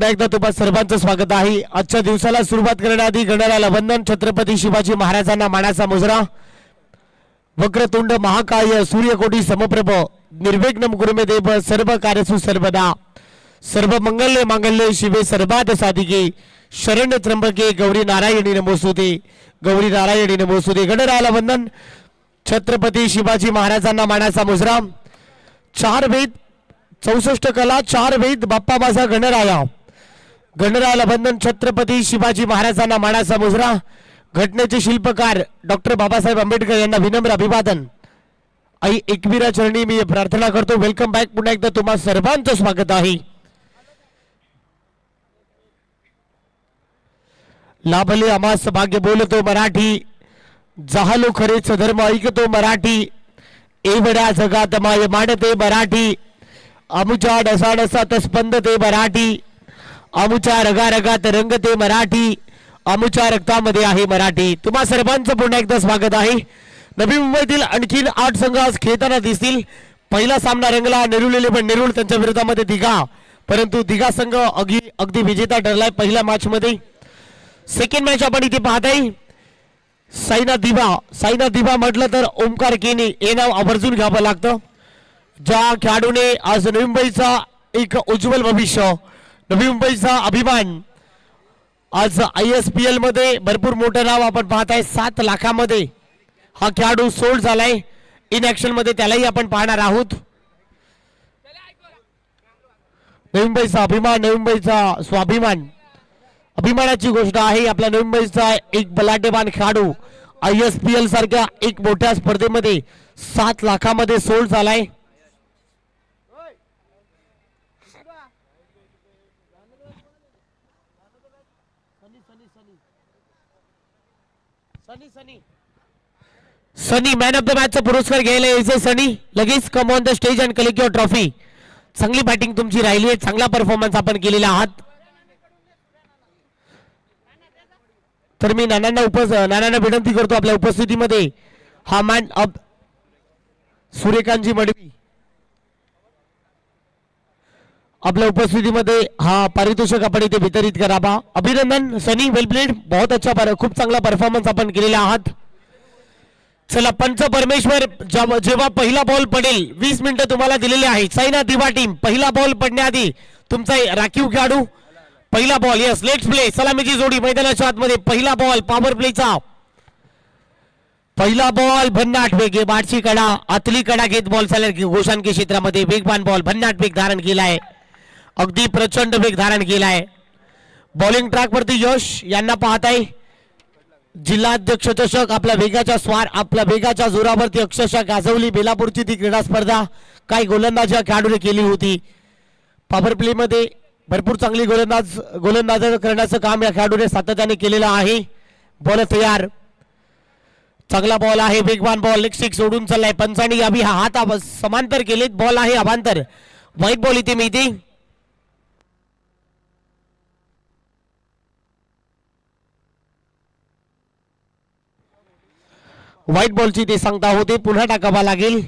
एकदा तुम्हा सर्वांचं स्वागत आहे। आजच्या दिवसाला सुरुवात करण्याआधी गणरायाला वंदन। छत्रपती शिवाजी महाराजांना मानाचा मुजरा। वक्रतुंड महाकाय सूर्यकोटी समप्रभ निर्विघ्नं कुरु मे देव सर्व कार्यसु सर्वदा। सर्व मंगल्ये मांगल्ये शिवे सर्वार्थ साधिके शरण्य त्र्यंबके गौरी नारायणी नमोस्तुते। गौरी नारायणी नमोस्तुते। गणरायाला वंदन। छत्रपती शिवाजी महाराजांना मानाचा मुजरा। 4 वेद 64 कला 4 वेद बाप्पा माझा गणराया। गणरायाला वंदन। छत्रपती शिवाजी महाराजांना मानाचा मुजरा। घटनेचे शिल्पकार डॉक्टर बाबासाहेब आंबेडकर यांना विनम्र अभिवादन। आई एकवीरा चरणी मी प्रार्थना करतो। Welcome back. पुन्हा एकदा तुम्हा सर्वांचं स्वागत आहे। लाभले आमास भाग्य बोलतो मराठी। जाहलो खरेच धर्म ऐकतो मराठी। एवढ्या जगात माय मांडते मराठी। आमुच्या डसाडसात स्पंदते मराठी। आमुच्या रगारगात रंगते मराठी। आमुच्या रक्तामध्ये आहे मराठी। तुम्हा सर्वांचं पुन्हा एकदा स्वागत आहे। नवी मुंबईतील आणखीन 8 संघ आज खेळताना दिसतील। पहिला सामना रंगला नेरुळ पण नेरुळ त्यांच्या विरोधामध्ये दिघा, परंतु दिघा संघ अगदी विजेता ठरलाय पहिल्या मॅच मध्ये। सेकंड मॅच आपण इथे पाहताय साईना दिवा म्हटलं तर ओमकार केनी हे नाव आवर्जून घ्यावं लागतं। ज्या खेळाडूने आज नवी मुंबईचा एक उज्ज्वल भविष्य, नवी मुंबईचा अभिमान, आज ISPL मध्ये भरपूर मोठं नाव आपण पाहताय। 7 लाखामध्ये हा खेळाडू सोल्ड झालाय। इन ऍक्शन मध्ये त्यालाही आपण पाहणार आहोत। नवी मुंबईचा अभिमान, नवी मुंबईचा स्वाभिमान, अभिमानाची गोष्ट आहे। आपल्या नवी मुंबईचा एक बलाढ्यवान खेळाडू ISPL सारख्या एक मोठ्या स्पर्धेमध्ये 7 लाखामध्ये सोल्ड झालाय। सनी मॅन ऑफ द मॅच चा पुरस्कार घ्यायला यायचे। सनी लगेच come on the stage and collect your trophy. चांगली बॅटिंग तुमची राहिली आहे, चांगला परफॉर्मन्स आपण केलेला आहात। तर मी नानांना विनंती करतो आपल्या उपस्थितीमध्ये हा मॅन ऑफ सूर्यकांतजी मडवी आपल्या उपस्थितीमध्ये हा पारितोषिक आपण इथे वितरित करावा। अभिनंदन सनी, वेल प्लेड, बहुत अच्छा, खूप चांगला परफॉर्मन्स आपण केलेला आहात। चला पंच परमेश्वर जेव्हा पहिला बॉल पडेल 20 मिनिटं तुम्हाला दिलेले आहेत। साईना दिवा टीम पहिला बॉल पडण्याआधी तुमचा राखीव खेळाडू पहिला बॉल, यस लेट्स प्ले, सलामीची जोडी मैदानाच्या आतमध्ये पहिला बॉल पॉवर प्लेचा पहिला बॉल भन्नाट वेग बाटची कडा आतली कडा घेत बॉल चालेल घोषाण के क्षेत्रामध्ये वेगवान बॉल भन्नाट वेग धारण केलाय, अगदी प्रचंड वेग धारण केलाय। बॉलिंग ट्रॅक वरती यश यांना पाहताय। जिल्हाध्यक्ष चषक आपल्या वेगाच्या जोरावरती अक्षरशः गाजवली बेलापूरची ती क्रीडा स्पर्धा। काही गोलंदाजी खेळाडूने केली होती। पॉवर प्ले मध्ये भरपूर चांगली गोलंदाज करण्याचं काम या खेळाडूने सातत्याने केलेलं आहे। बॉल तयार, चांगला बॉल आहे, वेगवान बॉल, लेग स्टिक सोडून चाललाय। पंचांनी यावी हा हात समांतर केलेत, बॉल आहे अभांतर, व्हाईट बॉल इथे मिळते। व्हाईट बॉलची ते सांगता होते, पुन्हा टाकावा लागेल।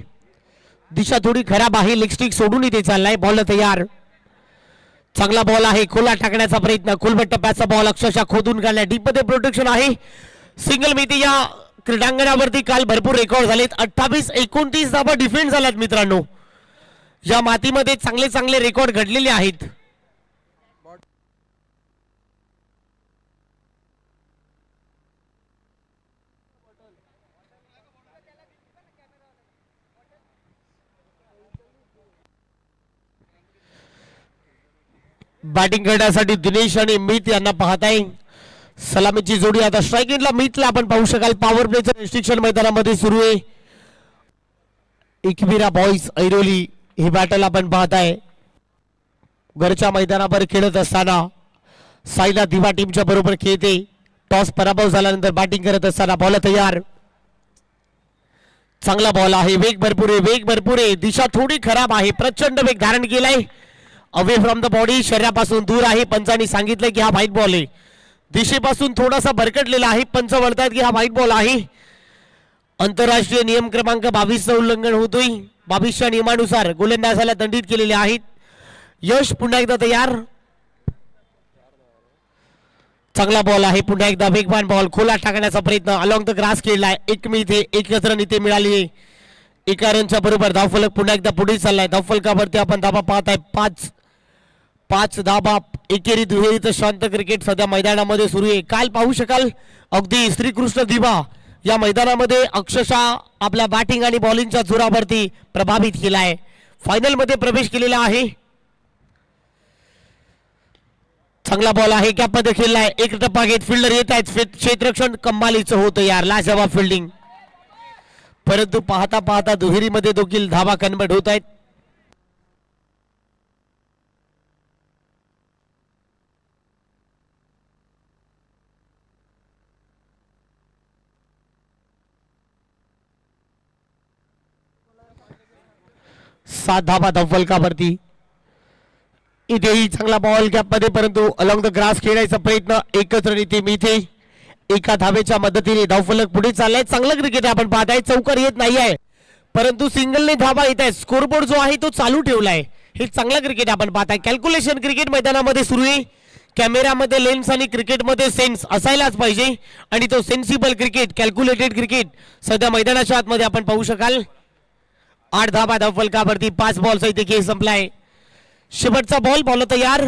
दिशा थोडी खराब आहे, लेग स्टिक सोडून इथे चाललाय। बॉल तयार, चांगला बॉल आहे, खोला टाकण्याचा प्रयत्न, खोलबट टप्प्याचा बॉल अक्षरशः खोदून काढला। डीप मध्ये प्रोटेक्शन आहे, सिंगल मिती। या क्रीडांगणावरती काल भरपूर रेकॉर्ड झालेत, 28-29 धावा डिफेंड झाल्यात मित्रांनो। या मातीमध्ये चांगले रेकॉर्ड घडलेले आहेत। बॅटिंग करण्यासाठी दिनेश आणि मीत यांना पाहताय। सलामीची जोडी आता स्ट्राइकिंगला मीतला आपण पाहू शकाल। पॉवर प्लेचं रिस्ट्रिक्शन मैदानामध्ये सुरू आहे। एकवीरा बॉयज ऐरोली ही बॅटल आपण पाहताय। घरच्या मैदानावर खेळत असताना साईला दिवा टीमच्या बरोबर खेळते। टॉस पराभव झाल्यानंतर बॅटिंग करत असताना बॉल तयार, चांगला बॉल आहे, वेग भरपूर आहे, दिशा थोडी खराब आहे, प्रचंड वेग धारण केलाय। अवे फ्रॉम द बॉडी, शरीरापासून दूर आहे। पंचांनी सांगितलं की हा व्हाईट बॉल आहे, दिशेपासून थोडासा भरकटलेला आहे। पंच बोलतायत की हा व्हाईट बॉल आहे। आंतरराष्ट्रीय नियम क्रमांक 22 चं उल्लंघन होतोय। 22च्या नियमानुसार गोलंदाजाला दंडित केलेले आहेत। यश पुन्हा एकदा तयार, चांगला बॉल आहे, पुन्हा एकदा वेगवान बॉल खोला टाकण्याचा प्रयत्न अलॉंग द ग्रास खेळलाय. एक मी इथे एकच रन इथे मिळाली. एका रनच्या बरोबर धावफलक पुन्हा एकदा पुढे चाललाय. धावफलकावरती आपण धाबा पाहताय 5 धाबा. एकेरी दुहेरीचं शांत क्रिकेट सध्या मैदानामध्ये सुरू आहे. काल पाहू शकाल अगदी श्रीकृष्ण दिवा या मैदानामध्ये अक्षरशः आपल्या बॅटिंग आणि बॉलिंगच्या जोरावरती प्रभावित केलाय. फायनल मध्ये प्रवेश केलेला आहे. चांगला बॉल आहे, कॅप मध्ये खेळलाय. एक टप्पा घेत फिल्डर येत आहेत. क्षेत्ररक्षण कमालीचं होतं यार, लाजवाब फिल्डिंग. परंतु पाहता पाहता दुहेरीमध्ये देखील धाबा कन्वर्ट होत आहेत. सात धाबा धावफलकावरती. इथेही चांगला बॉल गॅप मध्ये, परंतु अलॉंग द ग्रास खेळायचा प्रयत्न. एकच रन इथे मिथे. एका धावेच्या मदतीने धावफलक पुढे चाललाय. चांगलं क्रिकेट आपण पाहताय. चौकार येत नाही आहे, परंतु सिंगलने धाबा येत आहे. स्कोरबोर्ड जो आहे तो चालू ठेवलाय. हे चांगलं क्रिकेट आपण पाहताय. कॅल्क्युलेशन क्रिकेट मैदानामध्ये सुरू आहे. कॅमेरामध्ये लेन्स आणि क्रिकेटमध्ये सेन्स असायलाच पाहिजे, आणि तो सेन्सिबल क्रिकेट, कॅल्क्युलेटेड क्रिकेट सध्या मैदानाच्या आतमध्ये आपण पाहू शकाल. 8 धाबा धावफलकावरती. 5 बॉलचा इथे खेळ संपलाय. शेवटचा बॉल. बॉल तयार.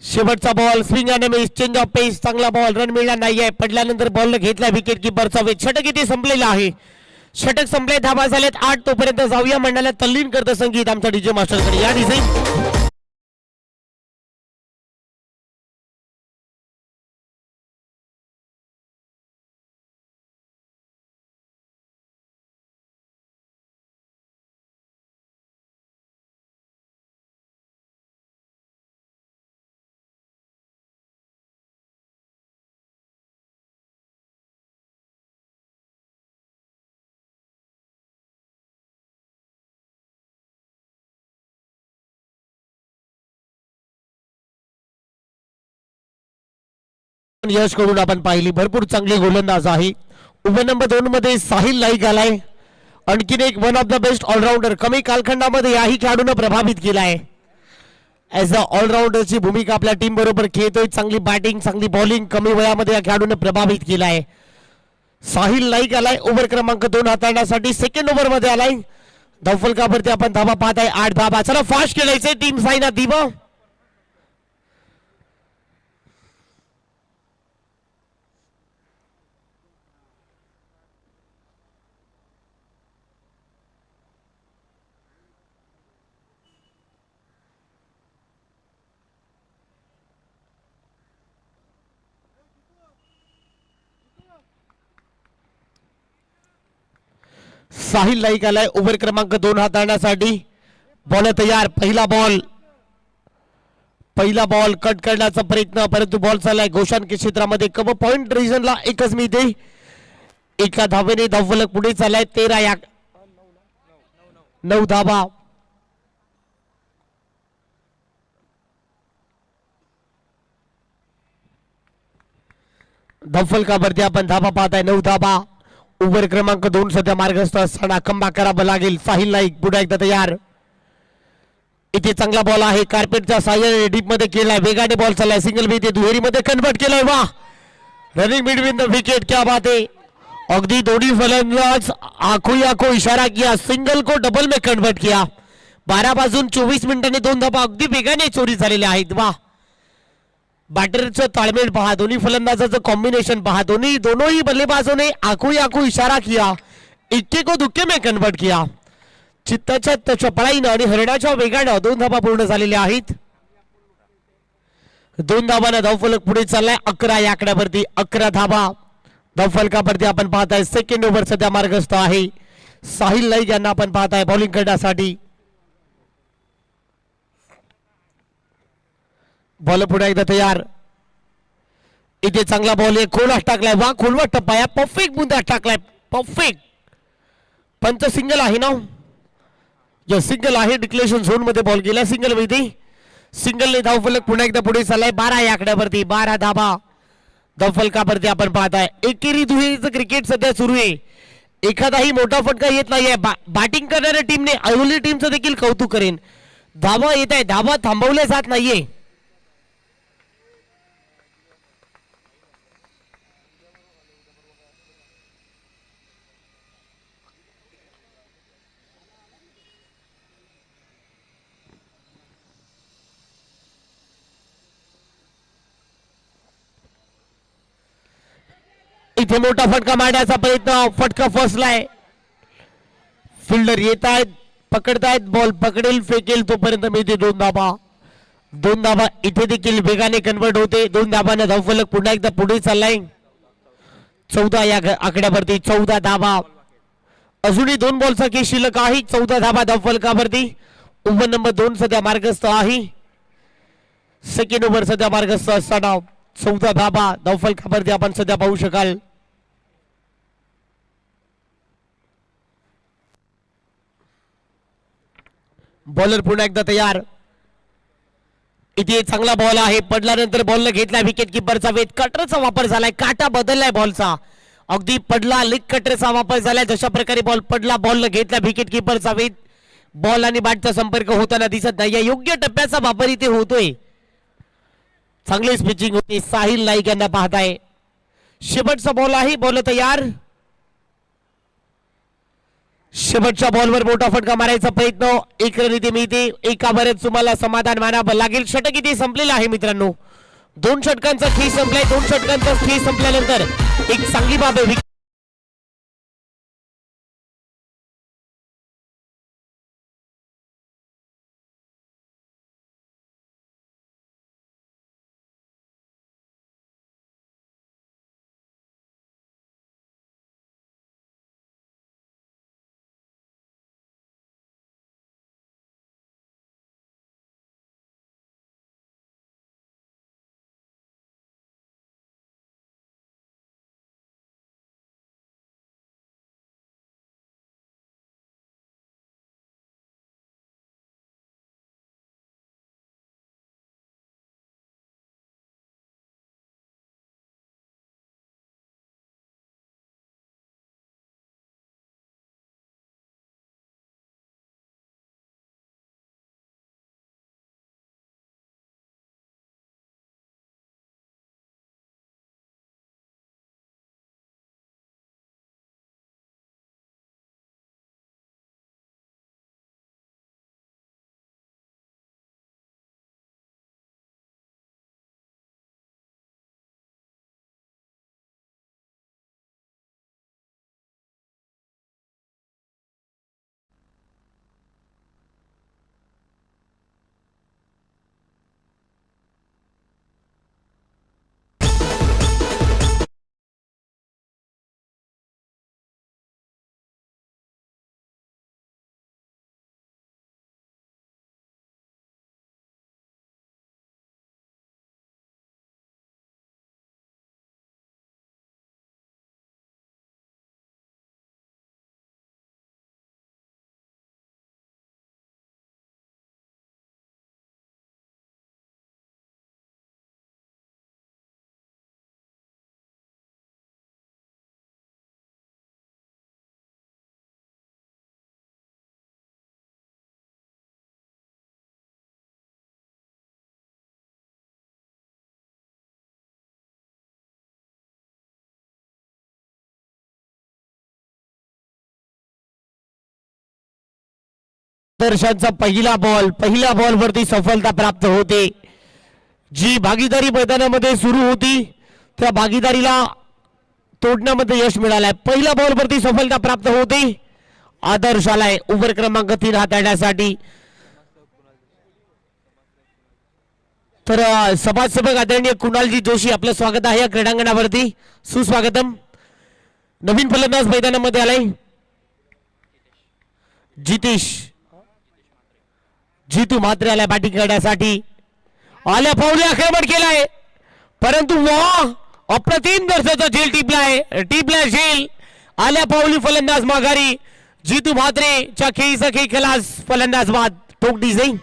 शेवटचा बॉल. स्विंग आणि मिस, चेंज ऑफ पेस. चांगला बॉल. रन मिळणार नाहीये. पडल्यानंतर बॉल घेतला विकेट किपरचा वेग. षटक इथे संपलेला आहे. षटक संपले. धाबा झालेत 8. तोपर्यंत जाऊया मंडळाला तल्लीन करतं संगीत आमच्या डीजे मास्टरकडे. या डिझाईन यश कडून आपण पाहिली. भरपूर चांगली गोलंदाज आहे. उभे नंबर 2 मध्ये साहिल नाईक आलाय. आणखीन एक one of the best allrounder. कमी कालखंडामध्ये याही खेळाडूनं प्रभावित केलाय. ऍज अ ऑलराऊंडरची भूमिका आपल्या टीम बरोबर खेळतोय. चांगली बॅटिंग, चांगली बॉलिंग, कमी वयामध्ये या खेळाडूनं प्रभावित केलाय. साहिल नाईक आलाय ओव्हर क्रमांक 2 हाताळण्यासाठी. सेकंड ओव्हर मध्ये आलाय. धावफलकावरती आपण धाबा पाहताय 8 धाबा. चला फास्ट खेळायचंय. टीम साईना दिवा. साहिल नाईक आलाय ओव्हर क्रमांक 2 हाताळण्यासाठी. बॉल तयार. पहिला बॉल कट करण्याचा प्रयत्न, परंतु बॉल चाललाय गोशांकी क्षेत्रामध्ये. कम पॉइंट रिजनला एकच मिळते. एका धावेने धावफलक पुढे चाललाय. 9 धाबा. धावफलकावरती आपण धाबा पाहताय 9 धाबा. ओव्हर क्रमांक 2 सध्या मार्गस्थ असताना कमबॅक करावं लागेल. साहिल नाईक पुढे एकदा तयार. इथे चांगला बॉल आहे. कार्पेटच्या साह्याने डीप मध्ये केलाय. वेगाने बॉल चाललाय. सिंगल मी दुहेरी मध्ये कन्वर्ट केलाय. वा, रनिंग बिटवीन द विकेट. क्या बात है. अगदी दोन्ही फलंदाज आखो इशारा किया. सिंगल को डबल में कन्वर्ट किया. 12 वाजून 24 मिनिटांनी 2 धाबा अगदी वेगाने चोरी झालेल्या आहेत. वा, बॅटरचं ताळमेळ पहा. दोन्ही फलंदाजाचं कॉम्बिनेशन पहा. दोनों बल्लेबाजों आखो इशारा किया. इक्के को दुक्के में कन्वर्ट किया. चित्ताच्या चपळाईनं आणि हरणाच्या वेगानं 2 धाबा पूर्ण झालेल्या आहेत. 2 धाबांना धावफलक पुढे चाललाय. 11 या आकड्यावरती. 11 धाबा धावफलकावरती आपण पाहताय. सेकंड ओव्हर सध्या मार्गस्थ आहे. साहिल नाईक यांना आपण पाहताय बॉलिंग करण्यासाठी. बॉल पुढे एकदा तयार. इथे चांगला बॉल आहे. खोलात टाकलाय. वा, खोलवा टप्पा. परफेक्ट बुंदा टाकलाय. परफेक्ट. पंच सिंगल आहे ना. जो सिंगल आहे. डिक्लेरेशन झोन मध्ये बॉल गेला. सिंगल मध्ये. सिंगलने धावफलक पुन्हा एकदा पुढे चाललाय. 12 या आकड्यावरती. 12 धाबा धावफलकावरती आपण पाहताय. एकेरी दुहेरीचं क्रिकेट सध्या सुरू आहे. एखादाही मोठा फटका येत नाहीये. बॅटिंग करणाऱ्या टीमने ऐवली टीमचं देखील कौतुक करेन. धावा येत आहे, धावा थांबवले जात नाहीये. इथे मोठा फटका मारण्याचा प्रयत्न, फटका फसलाय. फिल्डर येत आहेत, पकडतायत, बॉल पकडेल फेकेल तोपर्यंत मिळते 2 धाबा. 2 धाबा इथे देखील वेगाने कन्वर्ट होते. 2 धाबांना धावफलक पुन्हा एकदा पुढे चाललाय. 14 या आकड्यावरती 14 धाबा. अजूनही 2 बॉलचा खेळ शिल्लक आहे. 14 धाबा धावफलकावरती. ओव्हर नंबर 2 सध्या मार्गस्थ आहे. सेकंड ओव्हर सध्या मार्गस्थ असताना 14 धाबा धावफलकावरती आपण सध्या पाहू शकाल. बॉलर पुन्हा एकदा तयार. इथे चांगला बॉल आहे, पडल्यानंतर बॉलला घेतला विकेट किपरचा वेध. कटरचा वापर झालाय, काटा बदललाय बॉलचा. अगदी पडला, लेग कटरचा वापर झालाय. जशा प्रकारे बॉल पडला, बॉलला घेतला विकेट किपरचा वेध. बॉल आणि बॅटचा संपर्क होताना दिसत नाही. योग्य टप्प्याचा वापर इथे होतोय. चांगलीच पिचिंग होती. साहिल नाईक यांना पाहताय. शेवटचा बॉल आहे, बॉल तयार. शेवटच्या बॉलवर मोठा फटका मारायचा प्रयत्न. 1 रन इथे मिळते. एकावरच तुम्हाला समाधान मानावं लागेल. षटक इथे संपलेलं आहे मित्रांनो. 2 षटकांचा खेळ संपलाय. 2 षटकांचा खेळ संपल्यानंतर एक चांगली बाब आहे. दर्शनचा पहिल्या बॉल वरती सफलता प्राप्त होते. जी भागीदारी मैदानामध्ये सुरू होती त्या भागीदारीला तोडण्यामध्ये यश मिळालंय. पहिल्या बॉल वरती सफलता प्राप्त होते. आदर्श आलाय ओव्हर क्रमांक 3 हाताळण्यासाठी. तर समाजसेवक आदरणीय कुणालजी जोशी आपलं स्वागत आहे या क्रीडांगणावरती. सुस्वागतम. नवीन फलंदाज मैदानामध्ये आलाय जितू म्हात्रे आल्या बॅटिंग करण्यासाठी. आल्या पावले आक्रमण केलाय परंतु वा अप्रतिम दर्जाचा झेल टिपला झेल. आल्या पावली फलंदाज माघारी. जितू म्हात्रेच्या खेळीचा खेळ खलास. फलंदाज बाद ठोकडी जाईल.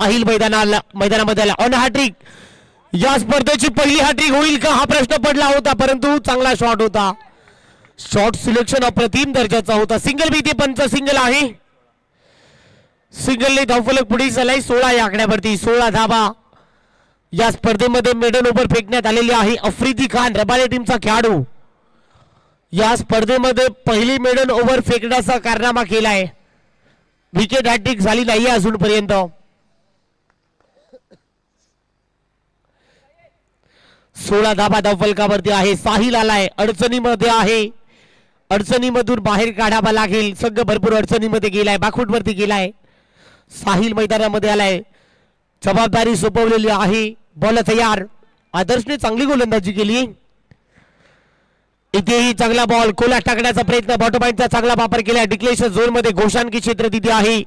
साहिल मैदानामध्ये आला ऑन हॅट्रिक. या स्पर्धेची पहिली हॅट्रिक होईल का हा प्रश्न पडला होता, परंतु चांगला शॉट होता. शॉट सिलेक्शन अप्रतिम दर्जाचा होता. सिंगल बी ते पंच सिंगल आहे. सिंगलने धावफलक पुढे झालाय 16 या आकड्यावरती. 16 धाबा या स्पर्धेमध्ये मेडल ओव्हर फेकण्यात आलेली आहे. आफ्रिदी खान रबाळे टीमचा खेळाडू या स्पर्धेमध्ये पहिली मेडल ओव्हर फेकण्याचा कारनामा केलाय. विकेट हॅट्रिक झाली नाही अजूनपर्यंत. 16 धाबा धावफलकावरती आहे. साहिल आलाय, अडचणीमध्ये आहे. अडचणीमधून बाहेर काढावा लागेल. संघ भरपूर अडचणीमध्ये गेलाय, बाखूटवरती गेलाय. साहिल मैदानामध्ये आलाय, जबाबदारी सोपवलेली आहे. बॉल तयार. आदर्शने चांगली गोलंदाजी केली. इथेही चांगला बॉल कोला टाकण्याचा प्रयत्न. बॉटोपॉइंटचा चांगला वापर केला. डिक्लेरेशन झोन मध्ये घोषांकी क्षेत्र तिथे आहे.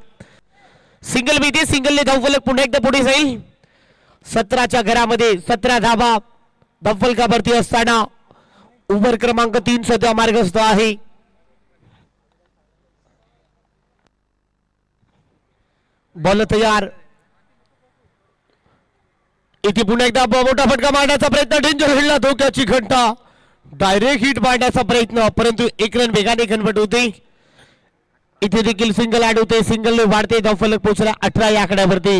सिंगल बी ते सिंगलने धावफलक पुन्हा एकदा पुढे जाईल. 17च्या घरामध्ये 17 धाबा धावफलकावरती असताना ओव्हर क्रमांक 3 सध्या मार्गस्थ आहे. बॉल तयार. इथे पुन्हा एकदा मोठा फटका मारण्याचा प्रयत्न. डेंजर हिटला, धोक्याची घंटा. डायरेक्ट हिट मारण्याचा प्रयत्न, परंतु एक रन वेगाने कन्वर्ट होते. इथे देखील सिंगल ऍड होते. सिंगलने वाढते धावफलक पोहोचला 18 या आकड्यावरती.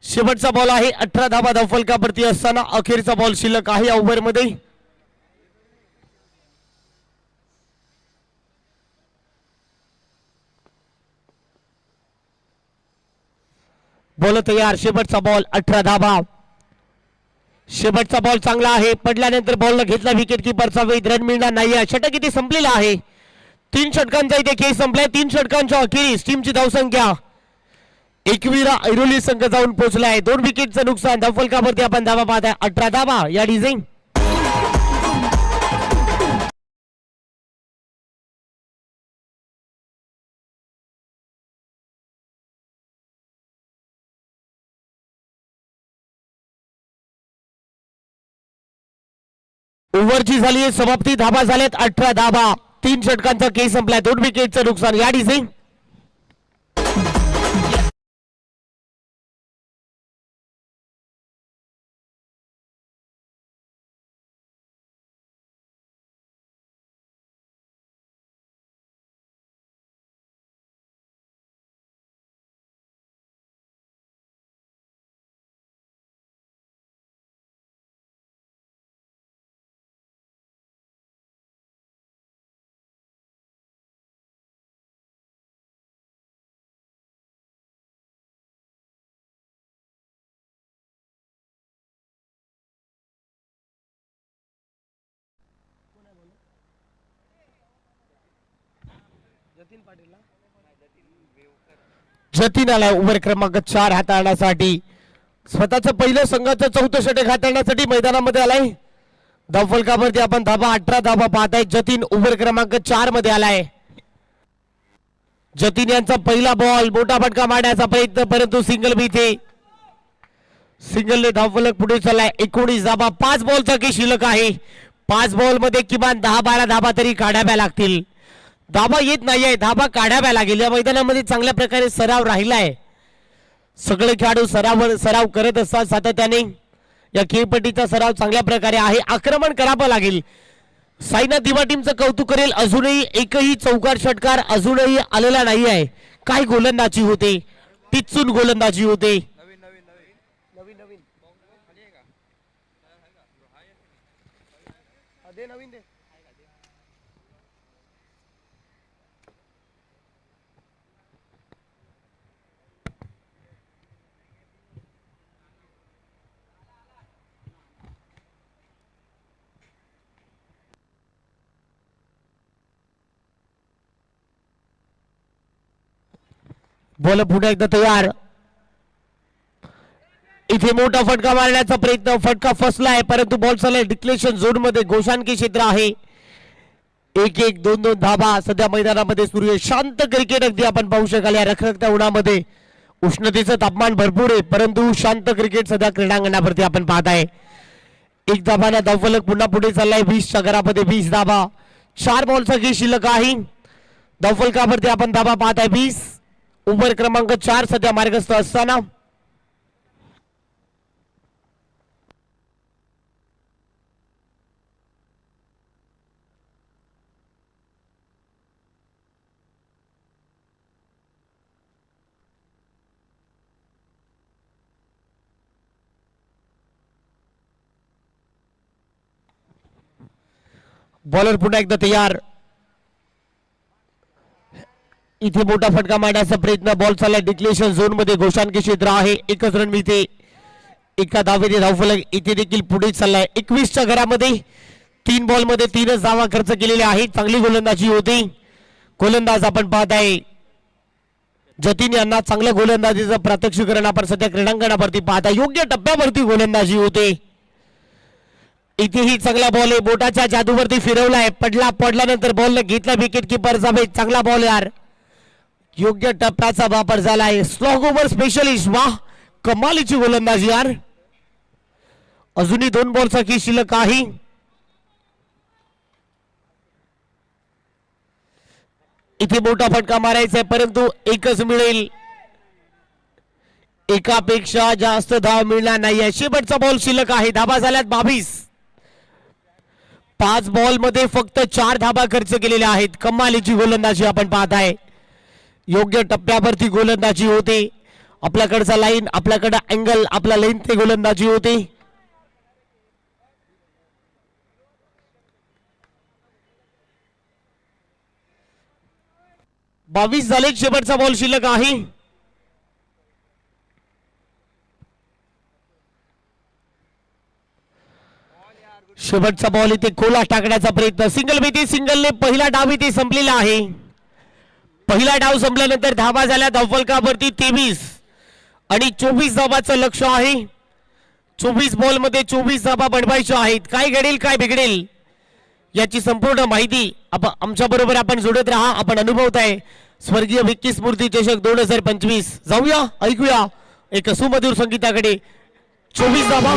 शेवटचा बॉल आहे. 18 धाबा धावफलकावरती असताना अखेरचा बॉल शिल्लक आहे या ओव्हर मध्ये. बॉल तयार. शेवटचा बॉल 18 धाबा. शेवटचा बॉल चांगला आहे. पडल्यानंतर बॉल घेतला विकेट किपरचा वेध. रन मिळणार नाही. षटक इथे संपलेला आहे. 3 षटकांचा इथे खेळ संपलाय. 3 षटकांच्या अखेरीस टीमची धावसंख्या 21 ऐरोली संघ जाऊन पोहोचलाय. 2 विकेटचं नुकसान. धावफलकावरती आपण धावा पाहताय 18 धावा या डिझाईन. ओव्हरची झाली समाप्ती. धाबा झाल्यात 18 धाबा. 3 षटकांचा खेळ संपलाय. 2 विकेटचं नुकसान या डिझाईन. जतीन आलाय ओव्हर क्रमांक 4 हाताळण्यासाठी. स्वतःचं पहिलं संघाचं 4थं षटक हाताळण्यासाठी मैदानामध्ये आलाय. धावफलकावरती आपण धाबा 18 धाबा पाहताय. जतीन ओव्हर क्रमांक 4 मध्ये आलाय. जतीन यांचा पहिला बॉल. मोठा फटका मारण्याचा प्रयत्न, परंतु सिंगल बी थे. सिंगलने धावफलक पुढे चाललाय. 19 धाबा. 5 बॉलचा की शिल्लक आहे. 5 बॉल मध्ये किमान 10-12 धाबा तरी काढाव्या लागतील. धाबा येत नाहीये, धाबा काढाव्या लागेल. या मैदानामध्ये चांगल्या प्रकारे सराव राहिलाय. सगळे खेळाडू सराव करत असतात सातत्याने. या खेळपट्टीचा सराव चांगल्या प्रकारे आहे. आक्रमण करावं लागेल. साईनाथ दिवा टीमचं कौतुक करेल. अजूनही एकही चौकार षटकार अजूनही आलेला नाही आहे. काय गोलंदाजी होते, टिचून गोलंदाजी होते. बॉल पुन्हा एकदा तयार. इथे मोठा फटका मारण्याचा प्रयत्न. फटका फसलाय, परंतु बॉल चाललाय डिक्लेरेशन झोन मध्ये. घोषांकी क्षेत्र आहे. 1-1 2-2 धाबा सध्या मैदानामध्ये सुरू आहे. शांत क्रिकेट अगदी आपण पाहू शकाल. या रखरखत्या उन्हामध्ये उष्णतेचं तापमान भरपूर आहे, परंतु शांत क्रिकेट सध्या क्रीडांगणावरती आपण पाहत आहे. 1 धाबाना धावफलक पुन्हा पुढे चाललाय. 20च्या घरामध्ये 20 धाबा. 4 बॉलचा खेळ शिल्लक आहे. धावफलकावरती आपण धाबा पाहत आहे 20. ओव्हर क्रमांक 4 सध्या मार्गस्थ असताना बॉलर पुन्हा एकदा तयार. इथे मोठा फटका मारण्याचा प्रयत्न. बॉल चालला डिक्लेरेशन झोन मध्ये. घोषांकी क्षेत्र आहे. एकच रन मिळते एका धावेने. धावफलक इथे देखील पुढे चाललाय. 21च्या घरामध्ये 3 बॉल मध्ये 3च धावा खर्च केलेले आहेत. चांगली गोलंदाजी होती. गोलंदाज आपण पाहत आहे जतीन यांना चांगल्या गोलंदाजीचं प्रात्यक्षिकरण आपण सध्या क्रीडांगणावरती पाहता. योग्य टप्प्यावरती गोलंदाजी होते. इथेही चांगला बॉल आहे. बोटाच्या जादूवरती फिरवलाय. पडल्यानंतर बॉल घेतला विकेट किपर जावे. चांगला बॉल यार. योग्य टप्प्याचा वापर झालाय. Slog over specialist. वाह कमालीची गोलंदाजी यार. अजूनही 2 बॉलचा की शिल्लक आहे. इथे मोठा फटका मारायचा आहे परंतु एकच मिळेल. एकापेक्षा जास्त धाव मिळणार नाही. शेवटचा बॉल शिल्लक आहे. धाबा झाल्यात 22. 5 बॉल मध्ये फक्त 4 धाबा खर्च केलेल्या आहेत. कमालीची गोलंदाजी आपण पाहत आहे. योग्य टप्प्यावरती गोलंदाजी होते. आपल्याकडचा लाईन, आपल्याकडे अँगल, आपला लाईन ते गोलंदाजी होते. बावीस झाले. शेवटचा बॉल शिल्लक आहे. शेवटचा बॉल इथे खोला टाकण्याचा प्रयत्न. सिंगल भीती. सिंगलने पहिला डाव इथे संपलेला आहे. पहिला डाव संपल्यानंतर धावा झाल्या धावफलकावरती 23 आणि 24 धावाचं लक्ष आहे. 24 बॉल मध्ये 24 धावा बनवायच्या आहेत. काय घडेल काय बिघडेल याची संपूर्ण माहिती आमच्या बरोबर आपण जोडत राहा. आपण अनुभवताय स्वर्गीय विक्की स्मृती चषक 2025. जाऊया ऐकूया एक सुमधुर संगीताकडे. 24 धावा.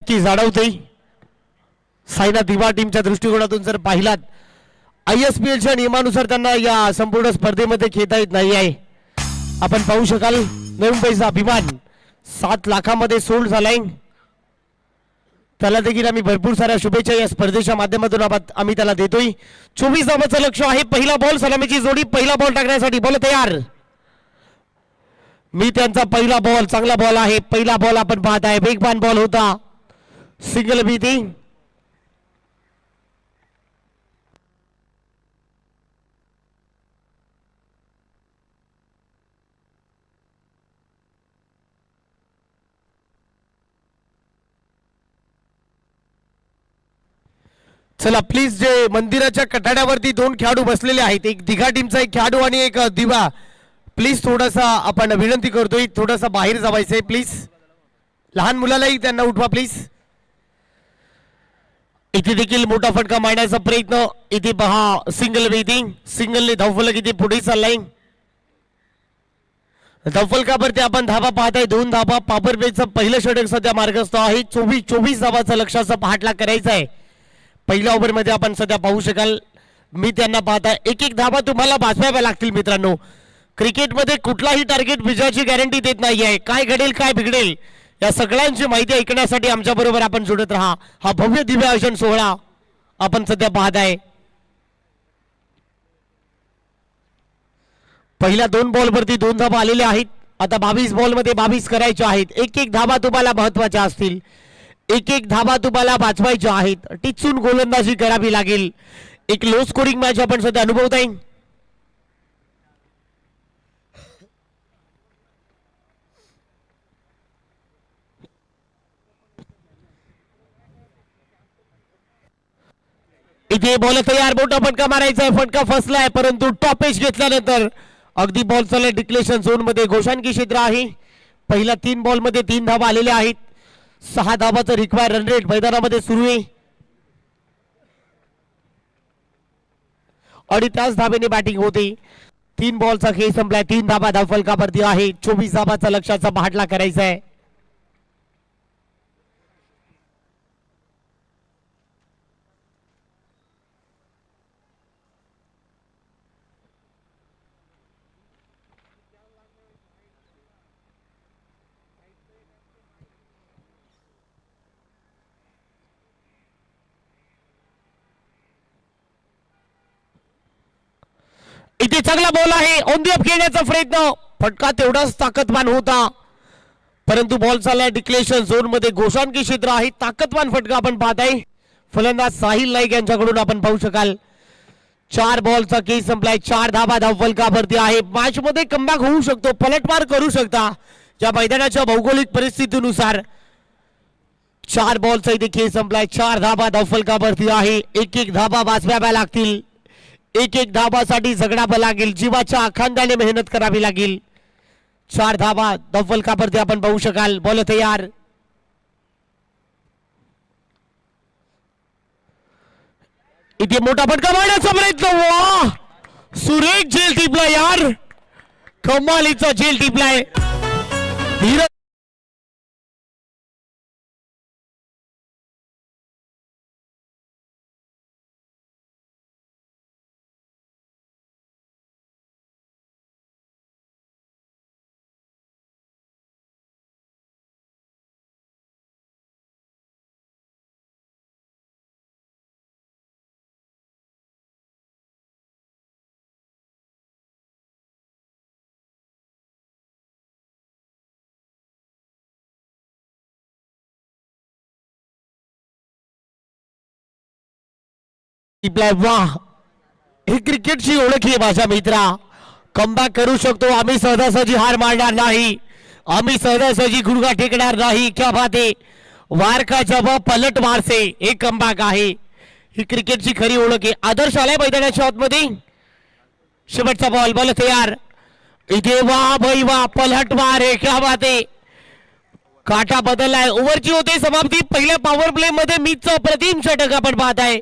की जाणवते सायना दिवा टीमच्या दृष्टिकोनातून जर पाहिलात ISPLच्या नियमानुसार त्यांना या संपूर्ण स्पर्धेमध्ये खेळता येत नाही आहे. आपण पाहू शकाल नवी मुंबईचा अभिमान 7 लाखामध्ये सोल्ड झालाय. त्याला देखील आम्ही भरपूर साऱ्या शुभेच्छा या स्पर्धेच्या माध्यमातून आम्ही त्याला देतोय. 24 धावांचं लक्ष आहे. पहिला बॉल सलामीची जोडी, पहिला बॉल टाकण्यासाठी बॉल तयार. मी त्यांचा पहिला बॉल चांगला बॉल आहे. पहिला बॉल आपण पाहत आहे वेगवान बॉल होता, सिंगल भीती. चला प्लीज, जे मंदिराच्या कठाड्यावरती 2 खेळाडू बसलेले आहेत, एक दिघा टीमचा एक खेळाडू आणि एक दिवा, प्लीज थोडासा आपण विनंती करतोय थोडासा बाहेर जावायचंय प्लीज. लहान मुलालाही त्यांना उठवा प्लीज. इथे देखील मोठा फटका मारण्याचा प्रयत्न. इथे पहा सिंगल वेटिंग, सिंगलने धावफलक इथे पुढे चाललाय. धावफलकावरती आपण धावा पाहताय 2 धावा. पावर प्लेचं पहिलं षटक सध्या मार्गस्थ आहे. 24 धावाचा लक्ष्याचा पाठलाग करायचा आहे. पहिल्या ओव्हरमध्ये आपण सध्या पाहू शकाल मी त्यांना पाहताय 1-1 धावा तुम्हाला वाचवाव्या लागतील मित्रांनो. क्रिकेटमध्ये कुठलाही टार्गेट विजयाची गॅरंटी देत नाही आहे. काय घडेल काय बिघडेल या सगळ्यांची माहिती ऐकण्यासाठी आमच्या बरोबर आपण जोडत राहा. हा भव्य दिव्य आयोजन सोहळा आपण सध्या पाहताय. पहिल्या 2 बॉलवरती 2 धावा आलेल्या आहेत. आता 22 बॉलमध्ये 22 करायच्या आहेत. 1-1 धावा तुम्हाला महत्वाच्या असतील. 1-1 धावा तुम्हाला वाचवायच्या आहेत. टिचून गोलंदाजी करावी लागेल. एक लो स्कोरिंग मॅच आपण सध्या अनुभवत आहे. इथे बॉल तयार. मोठा फटका मारायचा आहे. फटका फसलाय परंतु टॉपेज घेतल्यानंतर अगदी बॉल चालला डिक्लेरेशन झोन मध्ये. घोषाणकी क्षेत्र आहे. पहिल्या 3 बॉलमध्ये 3 धावा आलेल्या आहेत. 6 धावाचं रिक्वायर रन रेट मैदानामध्ये सुरू आहे आणि त्याच धावेने बॅटिंग होते. 3 बॉलचा खेळ संपलाय. 3 धावा धावफलकावरती आहे. 24 धावाचा लक्ष्याचा पाठला करायचा आहे. इथे चांगला बॉल आहे. ऑन दी अप खेळण्याचा प्रयत्न. फटका तेवढाच ताकदवान होता परंतु बॉल चालला डिक्लेरेशन झोन मध्ये. घोषाणकी क्षेत्र आहे. ताकदवान फटका आपण पाहताय. फलंदाज साहिल नाईक यांच्याकडून आपण पाहू शकाल. 4 बॉलचा खेळ संपलाय. 4 धावा धावफलकावरती आहे. मॅच मध्ये कमबॅक होऊ शकतो, पलटवार करू शकता या मैदानाच्या भौगोलिक परिस्थितीनुसार. 4 बॉलचा इथे खेळ संपलाय. 4 धावा धावफलकावरती आहे. 1-1 धावा वाचवाव्या लागतील. 1-1 धावासाठी जगडावं लागेल. जीवाच्या खांद्याने मेहनत करावी लागेल. 4 धावा धावफलकावरती आपण पाहू शकाल. बॉल तयार. इथे मोठा फटका मारण्याचा प्रयत्न. वा, सुरेख झेल टिपला यार. कमालीचा झेल टिपलाय. धीरज वाह, ही क्रिकेटची ओळख आहे माझ्या मित्रा. कमबॅक करू शकतो. आम्ही सहजासहजी हार मारणार नाही. आम्ही सहजासहजी गुडघा टेकणार नाही. क्या बात आहे. वार का जवाब पलट मार से एक कमबॅक आहे. ही क्रिकेटची खरी ओळख आहे. आदर्श आलाय मैदानाच्या आतमध्ये. शेवटचा बॉल. बॉल तयार. इथे वाह भाई वाह, पलट मार आहे. क्या बात आहे. काटा बदललाय. ओव्हरची होते समाप्ती. पहिल्या पॉवर प्ले मध्ये मीच अप्रतिम षटक आपण पाहताय.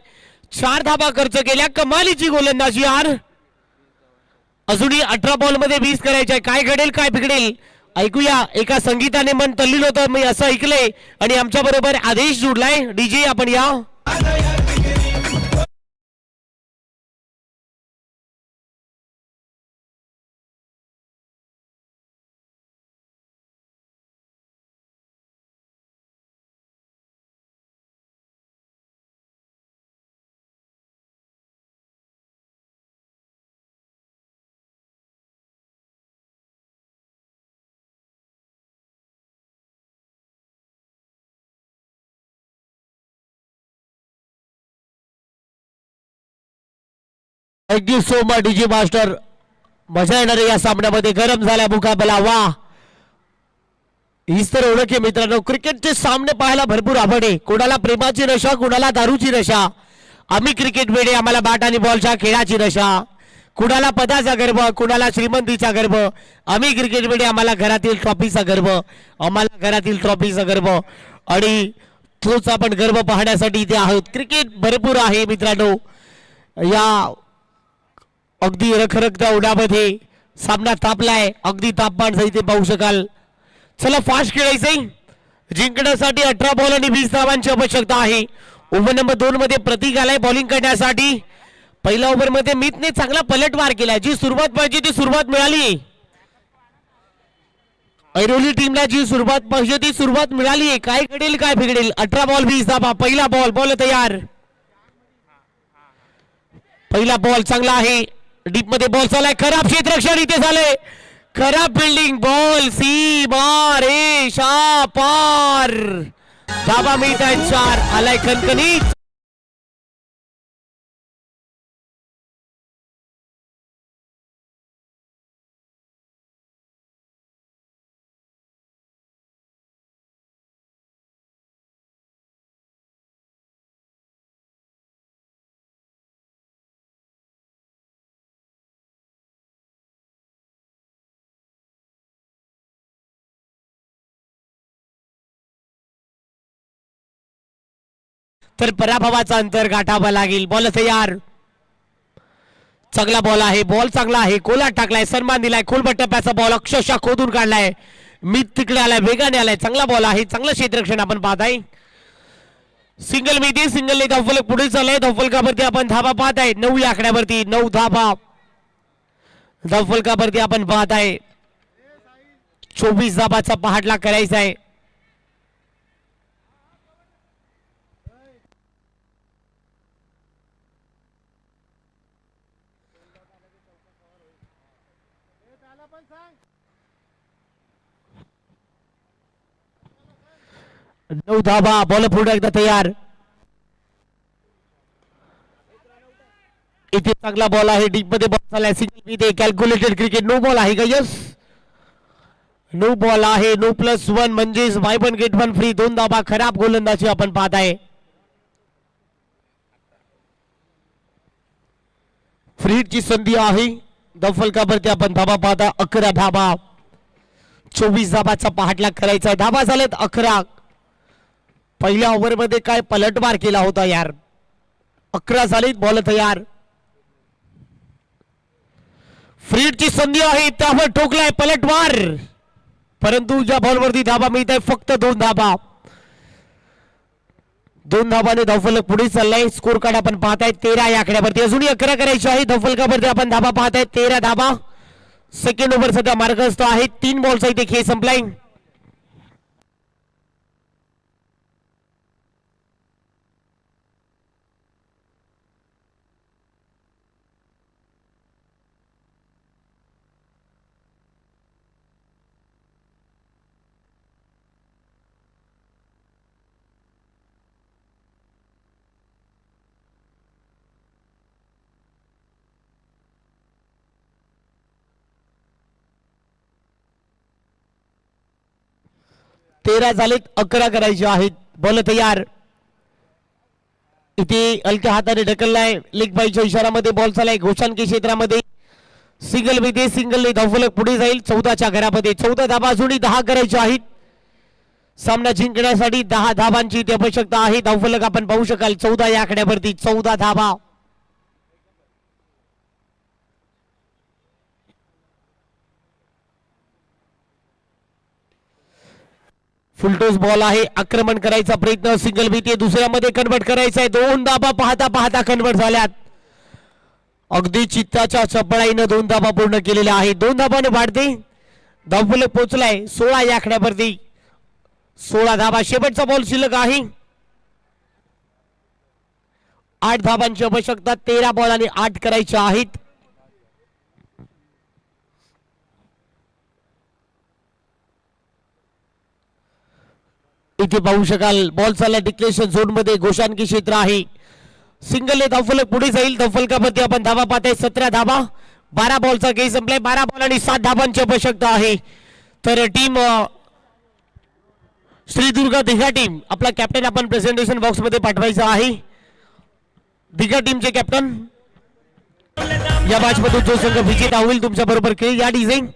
4 धावा खर्च केल्या. कमालीची गोलंदाजी यार. अजूनही 18 बॉल मध्ये 20 करायचे. काय घडेल काय बिघडेल ऐकूया, एका संगीताने मन तल्लीन होतं मी असं ऐकलंय आणि आमच्या बरोबर आदेश जुडलाय. डीजे आपण या. Thank you so much DJ master. मजा येणार या सामन्यामध्ये. गरम झाल्या मुकाबला. वा, हीच तर ओळख आहे मित्रांनो. क्रिकेटचे सामने पाहायला भरपूर आवड आहे. कोणाला प्रेमाची नशा, कोणाला दारूची नशा. आम्ही क्रिकेट वेडे, आम्हाला बॅट आणि बॉलच्या खेळाची नशा. कुणाला पदाचा गर्भ, कुणाला श्रीमंतीचा गर्भ. आम्ही क्रिकेट वेडे, आम्हाला घरातील ट्रॉफीचा गर्भ. आम्हाला घरातील ट्रॉफीचा गर्भ आणि तोच आपण गर्भ पाहण्यासाठी इथे आहोत. क्रिकेट भरपूर आहे मित्रांनो. या अगदी रखरखत्या उन्हामध्ये सामना तापलाय. अगदी तापमान इथे पाहू शकाल. चला, फास्ट खेळायचंय. जिंकण्यासाठी 18 बॉल आणि 20 धावांची आवश्यकता आहे. ओव्हर नंबर 2 मध्ये प्रतीक आलाय बॉलिंग करण्यासाठी. पहिल्या ओव्हर मध्ये मितने चांगला पलटवार केला. जी सुरुवात पाहिजे ती सुरुवात मिळाली. ऐरोली टीमला जी सुरुवात पाहिजे ती सुरुवात मिळाली. काय घडेल काय बिघडेल. 18 बॉल 20 धावा. पहिला बॉल. बॉल तयार. पहिला बॉल चांगला आहे. डीप मध्ये बॉल चाललाय. खराब क्षेत्ररक्षण इथे झालंय. खराब फिल्डिंग. बॉल सीमा रेषा पार. धावा मिळत आहेत 4. आलाय खणखणीत. तर पराभवाचा अंतर गाठावा लागेल. बॉल तयार. चांगला बॉल आहे. बॉल चांगला आहे. कोलाट टाकलाय. सन्मान दिलाय. खोलबट टप्प्याचा बॉल अक्षरशः खोदून काढलाय. मित तिकडे आलाय. वेगाने आलाय. चांगला बॉल आहे. चांगलं क्षेत्ररक्षण आपण पाहताय. सिंगल मिती. सिंगल धावफलक पुढे चाललाय. धावफलकावरती आपण धाबा पाहताय. 9 या आकड्यावरती 9 धाबा धावफलकावरती आपण पाहताय. 24 धाबाचा पहाटला करायचा आहे. नऊ धाबा. बॉल पुढे एकदा तयार. इथे चांगला बॉल आहे. डीप मध्ये बॉल झालाय. सिंगल इथे कॅल्क्युलेटेड क्रिकेट. नो बॉल आहे का. यस, नो बॉल आहे. नो +1 म्हणजेच by one get one free. 2 धाबा. खराब गोलंदाजी आपण पाहत आहे. फ्रीडची संधी आहे. धावफलकावरती आपण धाबा पाहता. 11 धाबा. 24 धाबाचा पहाटला करायचा. धाबा झालेत 11. पहिल्या ओव्हर मध्ये काय पलटवार केला होता यार. 11 झालीत. बॉल तयार. फ्रीडची संधी आहे. त्यावर ठोकलाय पलटवार. परंतु या बॉलवरती धाबा मिळत आहे फक्त 2 धाबा. 2 धाबाने धावफलक पुढे चाललाय. स्कोर कार्ड आपण पाहताय 13 या आकड्यावरती. अजूनही 11 करायची आहे. धावफलकावरती आपण धाबा पाहताय 13 धाबा. सेकंड ओव्हर सध्या मार्गस्थ आहे. 3 बॉलचा इथे खेळ संपलाय. तेरा झालेत. 11 करायचे आहेत. बॉल तयार. इथे हलक्या हाताने ढकललाय. लेग बाईच्या इशारामध्ये बॉल चालाय. घोषांकी क्षेत्रामध्ये सिंगल मध्ये सिंगल धावफलक पुढे जाईल. 14च्या घरामध्ये 14 धाबा. अजूनही 10 करायचे आहेत. सामना जिंकण्यासाठी 10 धाबांची इथे आवश्यकता आहे. धावफलक आपण पाहू शकाल 14 या आकड्यावरती. 14 धाबा. फुलटॉस बॉल आहे, आक्रमण करायचा प्रयत्न, सिंगल भीती दुसऱ्यामध्ये कन्वर्ट करायचा आहे. 2 धाबा पाहता पाहता कन्वर्ट झाल्यात. अगदी चित्ताच्या चपळाईनं 2 धाबा पूर्ण केलेल्या आहेत. 2 धाबाने वाढते धावफलक पोहोचलाय 16 या आकड्यावरती. 16 धाबा. शेवटचा बॉल शिल्लक आहे. 8 धाबांची आवश्यकता. 13 बॉलांनी 8 करायच्या आहेत. इथे पाहू शकाल बॉल चालला डिक्लेरेशन झोन मध्ये. गोशांकी क्षेत्र आहे. सिंगलने धावफलक पुढे जाईल. धावफलकावरती आपण धाबा पाहताय 17 धाबा. 12 बॉलचा गेम संपलाय. 12 बॉल आणि 7 धाबांची आवश्यकता आहे. तर टीम श्रीदुर्गा दिघा टीम आपला कॅप्टन आपण प्रेझेंटेशन बॉक्स मध्ये पाठवायचा आहे. दिघा टीमचे कॅप्टन या मॅच मध्ये जो संघ विजेता होईल तुमच्या बरोबर खेळ या डिझाईन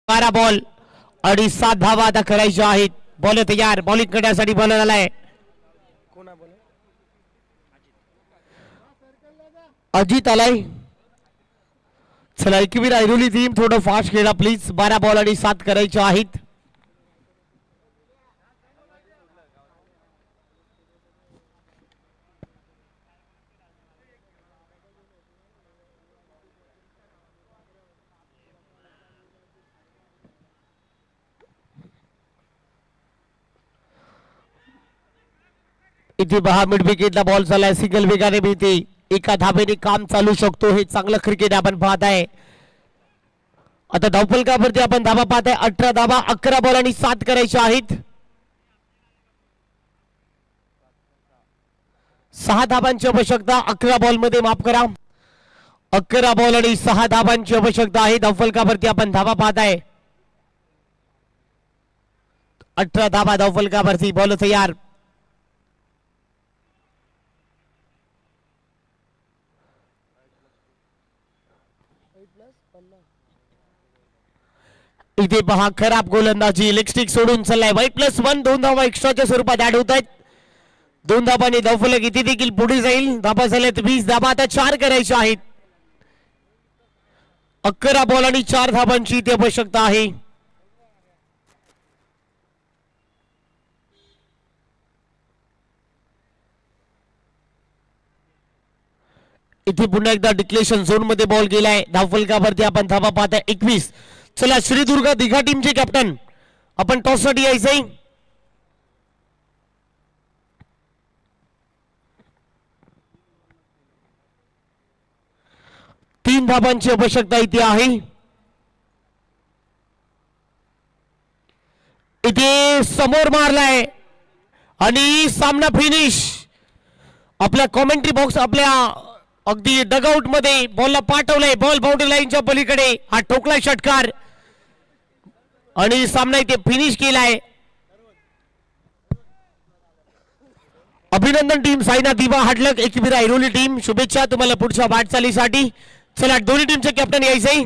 बारा बॉल आणि 7 धावा आता करायच्या आहेत. बॉल तयार. बॉलिंग करण्यासाठी बॉल आलाय. अजित आलाय. चला एकवीर ऐरोली टीम थोडं फास्ट खेळा प्लीज. 12 बॉल आणि 7 करायचे आहेत. इथे 10 मिड विकेटला बॉल झालाय. सिंगल वेगाने मिळते. एका धाब्याने काम चालू शकतो. हे चांगलं क्रिकेट आपण पाहत आहे. आता धावफलकावरती आपण धाबा पाहत आहे. 18 धाबा. 11 बॉल आणि 7 करायचे आहेत. 6 धाबांची आवश्यकता. 11 बॉल मध्ये माफ करा. 11 बॉल आणि 6 धाबांची आवश्यकता आहे. धावफलकावरती आपण धाबा पाहत आहे. 18 धाबा धावफलकावरती. बॉल तयार. इथे पहा खराब गोलंदाजी. लेग स्टिक सोडून चाललाय. +1. 2 धावा एक्स्ट्राच्या स्वरूपात ऍड होत आहेत. 2 धाबांनी धावफलक इथे देखील पुढे जाईल. धाबा झाल्यात 20 धाबा. आता 4 करायच्या आहेत. 11 बॉल आणि 4 धाबांची इथे आवश्यकता आहे. इथे पुन्हा एकदा डिक्लेरेशन झोन मध्ये बॉल गेलाय. धावफलकावरती आपण धाबा पाहताय 21. चला श्रीदुर्गा दिघा टीमचे कॅप्टन आपण टॉस साठी यायचंय. तीन धाबांची आवश्यकता इथे आहे. इथे समोर मारलाय आणि सामना फिनिश. आपल्या कॉमेंट्री बॉक्स आपल्या अगदी डगआउट मध्ये बॉलला पाठवलंय. बॉल बाउंड्री लाईनच्या पलीकडे हा ठोकलाय षटकार आणि सामना इथे फिनिश केलाय. अभिनंदन टीम साईना दिवा हाडलक एकवीरा ऐरोली टीम. शुभेच्छा तुम्हाला पुढच्या वाटचालीसाठी. चला दोन्ही टीमचे कॅप्टन यायचंय.